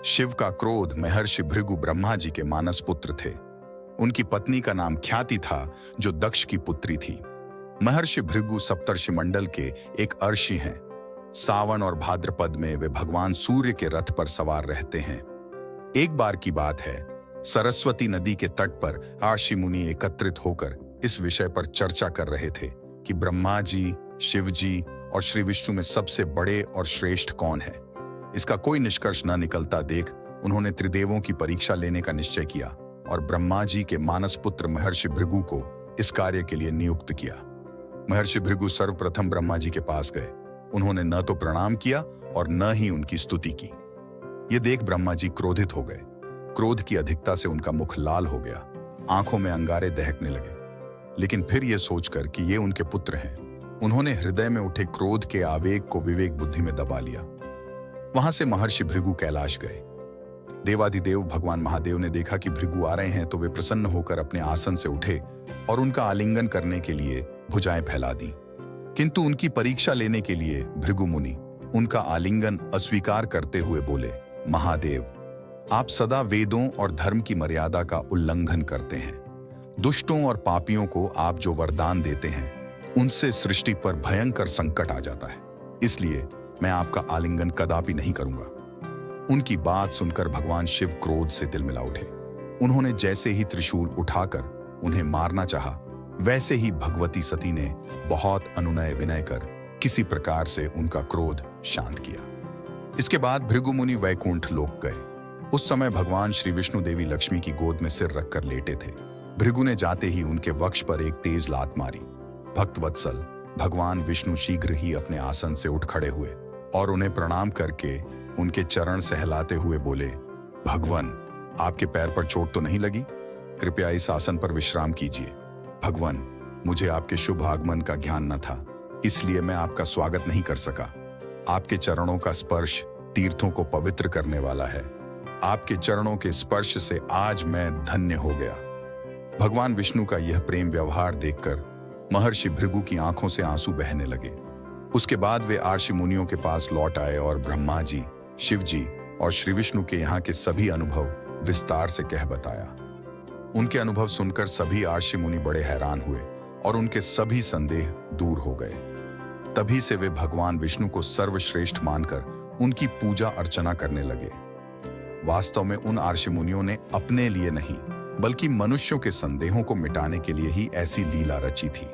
शिव का क्रोध महर्षि भृगु ब्रह्मा जी के मानस पुत्र थे। उनकी पत्नी का नाम ख्याति था, जो दक्ष की पुत्री थी। महर्षि भृगु सप्तर्षि मंडल के एक अर्षि हैं। सावन और भाद्रपद में वे भगवान सूर्य के रथ पर सवार रहते हैं। एक बार की बात है, सरस्वती नदी के तट पर ऋषि मुनि एकत्रित होकर इस विषय पर चर्चा कर रहे थे कि ब्रह्मा जी, शिव जी और श्री विष्णु में सबसे बड़े और श्रेष्ठ कौन है। इसका कोई निष्कर्ष न निकलता देख उन्होंने त्रिदेवों की परीक्षा लेने का निश्चय किया और ब्रह्मा जी के मानस पुत्र महर्षि भृगु को इस कार्य के लिए नियुक्त किया। महर्षि भृगु सर्वप्रथम ब्रह्मा जी के पास गए। उन्होंने न तो प्रणाम किया और न ही उनकी स्तुति की। ये देख ब्रह्मा जी क्रोधित हो गए। क्रोध की अधिकता से उनका मुख लाल हो गया, आंखों में अंगारे दहकने लगे। लेकिन फिर यह सोचकर कि ये उनके पुत्र हैं, उन्होंने हृदय में उठे क्रोध के आवेग को विवेक बुद्धि में दबा लिया। वहां से महर्षि भृगु कैलाश गए। देवाधिदेव भगवान महादेव ने देखा कि भृगु आ रहे हैं तो वे प्रसन्न होकर अपने आसन से उठे और उनका आलिंगन करने के लिए भुजाएं फैला दी। किंतु उनकी परीक्षा लेने के लिए भृगु मुनि उनका आलिंगन अस्वीकार करते हुए बोले, महादेव, आप सदा वेदों और धर्म की मर्यादा का उल्लंघन करते हैं। दुष्टों और पापियों को आप जो वरदान देते हैं उनसे सृष्टि पर भयंकर संकट आ जाता है। इसलिए मैं आपका आलिंगन कदापि नहीं करूंगा। उनकी बात सुनकर भगवान शिव क्रोध से तिलमिला उठे। उन्होंने जैसे ही त्रिशूल उठाकर उन्हें मारना चाहा, वैसे ही भगवती सती ने बहुत अनुनय विनय कर किसी प्रकार से उनका क्रोध शांत किया। इसके बाद भृगु मुनि वैकुंठ लोक गए। उस समय भगवान श्री विष्णु देवी लक्ष्मी की गोद में सिर रखकर लेटे थे। भृगु ने जाते ही उनके वक्ष पर एक तेज लात मारी। भक्तवत्सल भगवान विष्णु शीघ्र ही अपने आसन से उठ खड़े हुए और उन्हें प्रणाम करके उनके चरण सहलाते हुए बोले, भगवान, आपके पैर पर चोट तो नहीं लगी? कृपया इस आसन पर विश्राम कीजिए। भगवान, मुझे आपके शुभ आगमन का ज्ञान न था, इसलिए मैं आपका स्वागत नहीं कर सका। आपके चरणों का स्पर्श तीर्थों को पवित्र करने वाला है। आपके चरणों के स्पर्श से आज मैं धन्य हो गया। भगवान विष्णु का यह प्रेम व्यवहार देखकर महर्षि भृगु की आंखों से आंसू बहने लगे। उसके बाद वे ऋषि मुनियों के पास लौट आए और ब्रह्मा जी, शिव जी और श्री विष्णु के यहाँ के सभी अनुभव विस्तार से कह बताया। उनके अनुभव सुनकर सभी ऋषि मुनि बड़े हैरान हुए और उनके सभी संदेह दूर हो गए। तभी से वे भगवान विष्णु को सर्वश्रेष्ठ मानकर उनकी पूजा अर्चना करने लगे। वास्तव में उन ऋषि मुनियों ने अपने लिए नहीं, बल्कि मनुष्यों के संदेहों को मिटाने के लिए ही ऐसी लीला रची थी।